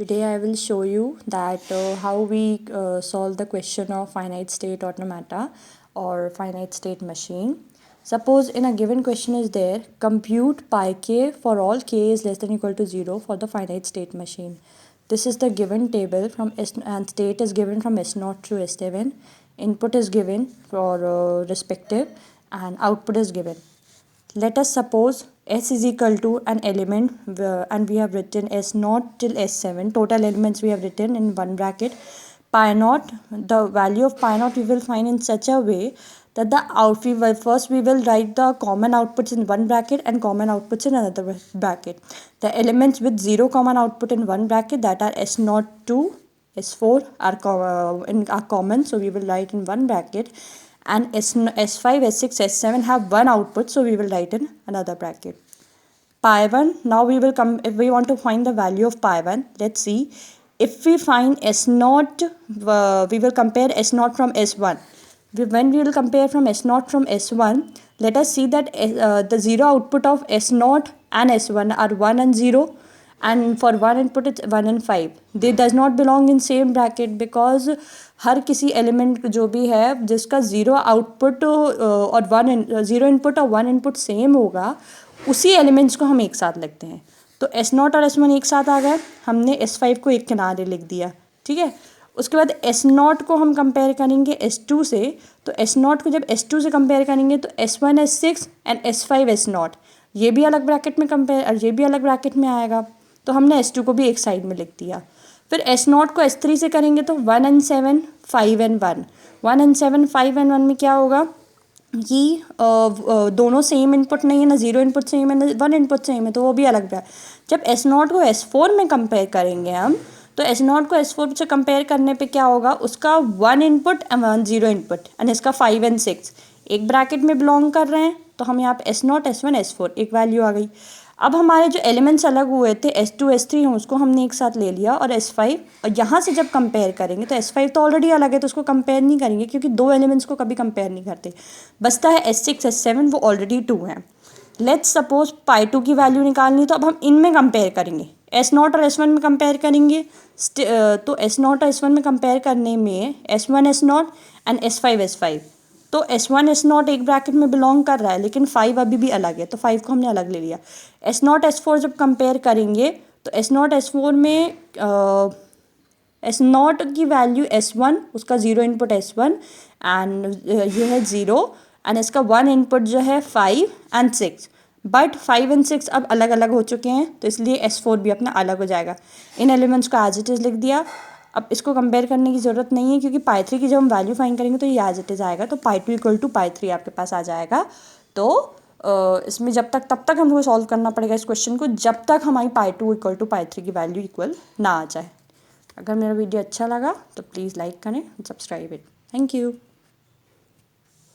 Today I will show you that how we solve the question of finite state automata or finite state machine. Suppose in a given question is there, compute pi k for all k is less than equal to 0 for the finite state machine. This is the given table from S, and state is given from S0 to S7. Input is given for respective and output is given. Let us suppose S is equal to an element and we have written S0 till S7. Total elements we have written in one bracket. Pi naught, the value of pi naught we will find in such a way that first we will write the common outputs in one bracket and common outputs in another bracket. The elements with 0 common output in one bracket, that are S0 to S4 are common, so we will write in one bracket, and S5, S6, S7 have one output, so we will write in another bracket. Pi 1, now we will come, if we want to find the value of pi 1, let's see. If we find S0, we will compare S0 from S1. When we will compare from S0 from S1, let us see that the 0 output of S0 and S1 are 1 and 0. And for one input it's 1 and 5. They does not belong in same bracket because हर किसी element जो भी है जिसका zero output और zero input और one input same होगा, उसी elements को हम एक साथ लिखते हैं. तो S0 और S1 एक साथ आ गए, हमने S5 को एक किनारे लिख दिया. ठीक है. उसके बाद S0 को हम कंपेयर करेंगे S2 से. तो S0 को जब S2 से कंपेयर करेंगे तो S1 S6 and S5 S0, ये भी अलग ब्रैकेट में कंपेयर और ये भी अलग ब्रैकेट में आएगा. तो हमने S2 को भी एक साइड में लिख दिया. फिर S0 को S3 से करेंगे तो 1 and 7, 5 and 1. 1 and 7, 5 and 1 में क्या होगा कि दोनों सेम इनपुट नहीं है, ना ज़ीरो इनपुट सेम है ना वन इनपुट सेम है, तो वो भी अलग है. जब S0 को S4 में कंपेयर करेंगे हम, तो S0 को S4 से कंपेयर करने पे क्या होगा, उसका one input and one zero input and इसका 5 and 6 एक ब्रैकेट में बिलोंग कर रहे हैं. तो हम यहाँ पे S0, S1, S4 एक वैल्यू आ गई. अब हमारे जो एलिमेंट्स अलग हुए थे S2, S3 हैं, उसको हमने एक साथ ले लिया और S5, और यहाँ से जब कंपेयर करेंगे तो S5 तो ऑलरेडी अलग है तो उसको कंपेयर नहीं करेंगे क्योंकि दो एलिमेंट्स को कभी कंपेयर नहीं करते. बचता है S6, S7, वो ऑलरेडी 2 हैं. लेट्स सपोज पाई 2 की वैल्यू निकालनी, तो अब हम इनमें कंपेयर करेंगे. S0 और S1 में कंपेयर करेंगे. तो S0 और S1 में कंपेयर करने में S1 S0 and S5 S5, तो S1 S0 एक ब्रैकेट में बिलोंग कर रहा है लेकिन 5 अभी भी अलग है, तो 5 को हमने अलग ले लिया. S0 S4 जब कंपेयर करेंगे तो S0 S4 में S0 की वैल्यू S1, उसका ज़ीरो इनपुट S1 एंड ये है 0 एंड इसका वन इनपुट जो है 5 and 6. बट 5 and 6 अब अलग अलग हो चुके हैं, तो इसलिए S4 भी अपना अलग हो जाएगा. इन एलिमेंट्स को एज इट इज़ लिख दिया. अब इसको कंपेयर करने की ज़रूरत नहीं है क्योंकि पाई 3 की जब हम वैल्यू फाइंड करेंगे तो ये एज इट इज़ आएगा. तो पाई 2 इक्वल टू पाई 3 आपके पास आ जाएगा. तो इसमें तब तक हमको सॉल्व करना पड़ेगा इस क्वेश्चन को जब तक हमारी पाई 2 इक्वल टू पाई 3 की वैल्यू इक्वल ना आ जाए. अगर मेरा वीडियो अच्छा लगा तो प्लीज़ लाइक करें, सब्सक्राइब इट. Thank you.